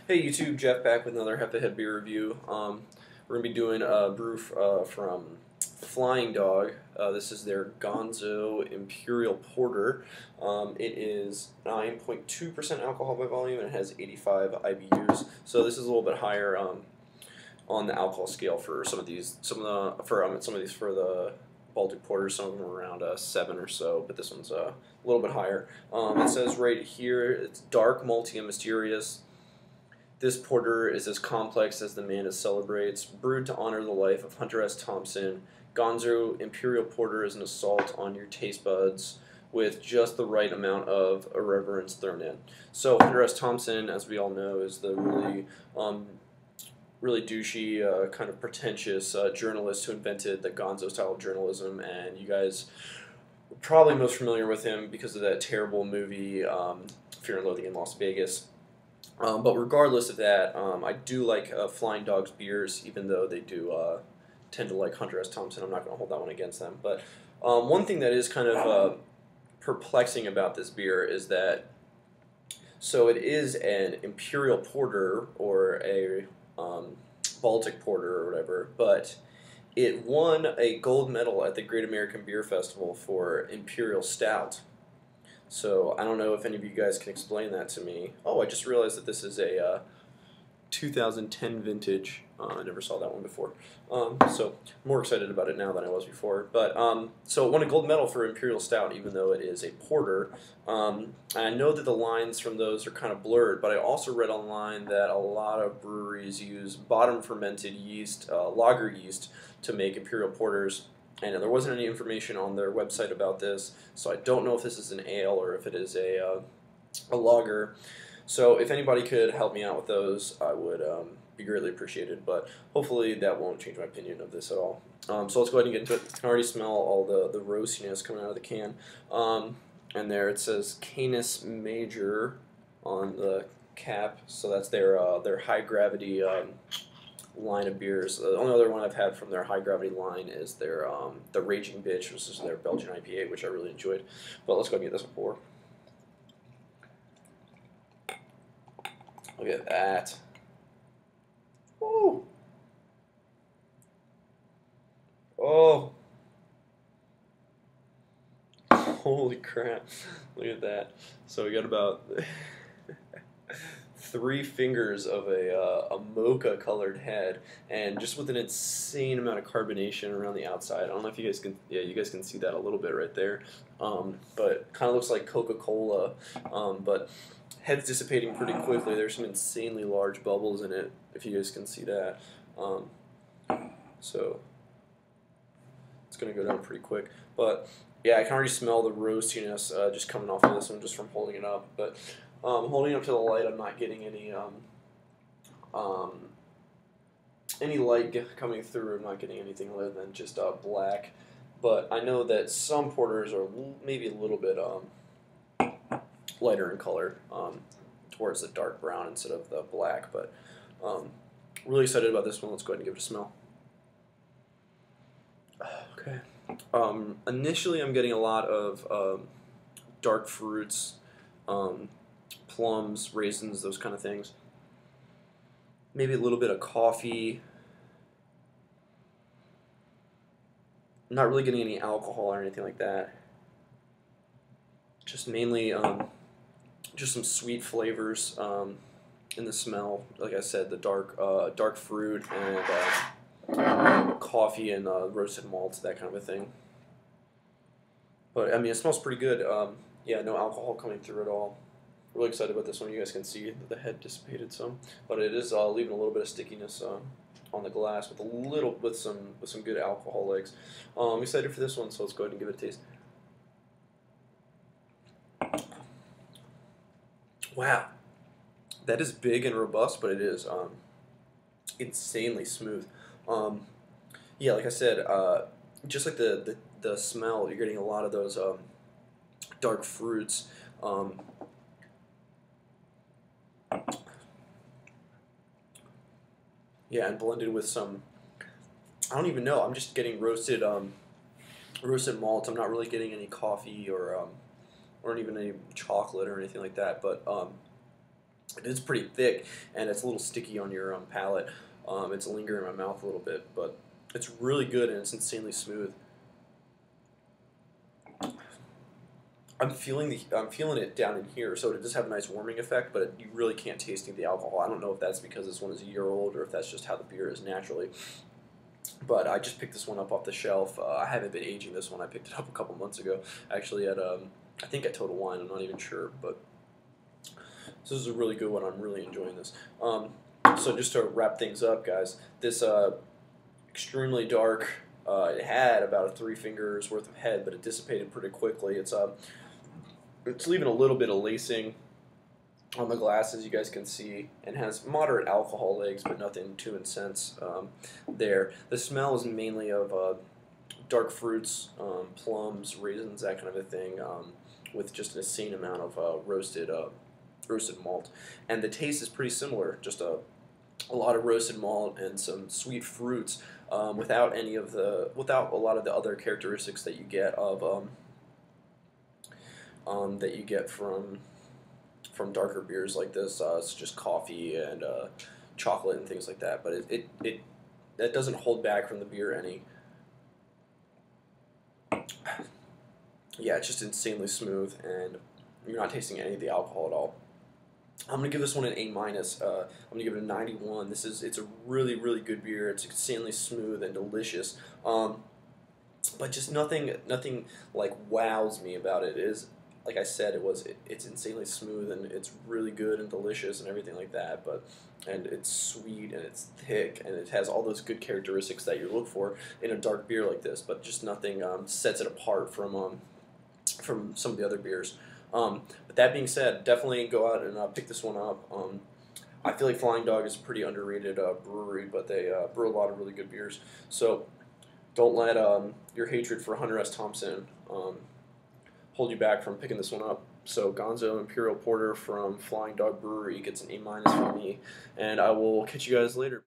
Hey YouTube, Jeff back with another head-to-head beer review. We're going to be doing a brew from Flying Dog. This is their Gonzo Imperial Porter. It is 9.2% alcohol by volume and it has 85 IBUs. So this is a little bit higher on the alcohol scale for some of these. Some of these for the Baltic Porter, some of them are around 7 or so, but this one's a little bit higher. It says right here it's dark, malty, and mysterious. This porter is as complex as the man it celebrates. Brewed to honor the life of Hunter S. Thompson, Gonzo Imperial Porter is an assault on your taste buds with just the right amount of irreverence thrown in. So Hunter S. Thompson, as we all know, is the really douchey, kind of pretentious journalist who invented the Gonzo style of journalism, and you guys are probably most familiar with him because of that terrible movie, Fear and Loathing in Las Vegas. But regardless of that, I do like Flying Dog's beers, even though they do tend to like Hunter S. Thompson. I'm not going to hold that one against them. But one thing that is kind of perplexing about this beer is that, so it is an Imperial Porter or a Baltic Porter or whatever, but it won a gold medal at the Great American Beer Festival for Imperial Stout. So I don't know if any of you guys can explain that to me. Oh, I just realized that this is a 2010 vintage. I never saw that one before. So I'm more excited about it now than I was before. But so it won a gold medal for Imperial Stout, even though it is a porter. I know that the lines from those are kind of blurred, but I also read online that a lot of breweries use bottom fermented yeast, lager yeast, to make Imperial Porters. And there wasn't any information on their website about this, so I don't know if this is an ale or if it is a lager. So if anybody could help me out with those, I would be greatly appreciated, but hopefully that won't change my opinion of this at all. So let's go ahead and get into it. You can already smell all the roastiness coming out of the can. And there it says Canis Major on the cap, so that's their high gravity line of beers. The only other one I've had from their high gravity line is their the Raging Bitch, which is their Belgian IPA, which I really enjoyed. But let's go and get this one pour. Look at that. Woo! Oh! Holy crap! Look at that. So we got about 3 fingers of a mocha colored head, and just with an insane amount of carbonation around the outside. I don't know if you guys can, yeah, you guys can see that a little bit right there. But kind of looks like Coca-Cola, but head's dissipating pretty quickly. There's some insanely large bubbles in it, if you guys can see that. So it's gonna go down pretty quick, but yeah, I can already smell the roastiness just coming off of this one just from holding it up. But holding it up to the light, I'm not getting any light coming through. I'm not getting anything other than just black. But I know that some porters are maybe a little bit lighter in color, towards the dark brown instead of the black. But really excited about this one. Let's go ahead and give it a smell. Okay. Initially, I'm getting a lot of dark fruits, plums, raisins, those kind of things. Maybe a little bit of coffee. Not really getting any alcohol or anything like that. Just mainly just some sweet flavors in the smell. Like I said, the dark fruit and coffee and roasted malts, that kind of a thing. But I mean, it smells pretty good. Yeah, no alcohol coming through at all. Really excited about this one. You guys can see that the head dissipated some, but it is leaving a little bit of stickiness on the glass with some good alcohol legs. I'm excited for this one, so let's go ahead and give it a taste. Wow, that is big and robust, but it is insanely smooth. Yeah, like I said, just like the smell, you're getting a lot of those dark fruits. Yeah, and blended with some, I don't even know, I'm just getting roasted malt. I'm not really getting any coffee or even any chocolate or anything like that, but It's pretty thick, and it's a little sticky on your palate. It's lingering in my mouth a little bit, but it's really good and it's insanely smooth. I'm feeling it down in here, so it does have a nice warming effect, but you really can't taste any of the alcohol. I don't know if that's because this one is a year old or if that's just how the beer is naturally. But I just picked this one up off the shelf. I haven't been aging this one. I picked it up a couple months ago, actually at I think at Total Wine. I'm not even sure, but this is a really good one. I'm really enjoying this. So just to wrap things up, guys, this extremely dark. It had about a 3 fingers worth of head, but it dissipated pretty quickly. It's leaving a little bit of lacing on the glass, as you guys can see, and has moderate alcohol legs, but nothing too intense there. The smell is mainly of dark fruits, plums, raisins, that kind of a thing, with just an insane amount of roasted malt. And the taste is pretty similar, just a lot of roasted malt and some sweet fruits, without a lot of the other characteristics that you get from darker beers like this. It's just coffee and chocolate and things like that. But that doesn't hold back from the beer any. Yeah, it's just insanely smooth, and you're not tasting any of the alcohol at all. I'm gonna give this one an A minus. I'm gonna give it a 91. It's a really good beer. It's insanely smooth and delicious. But just nothing like wows me about it. It is, like I said, it's insanely smooth and it's really good and delicious and everything like that. And it's sweet and it's thick and it has all those good characteristics that you look for in a dark beer like this. But just nothing sets it apart from some of the other beers. But that being said, definitely go out and pick this one up. I feel like Flying Dog is a pretty underrated brewery, but they brew a lot of really good beers. So don't let your hatred for Hunter S. Thompson hold you back from picking this one up. So Gonzo Imperial Porter from Flying Dog Brewery gets an A minus from me, and I will catch you guys later.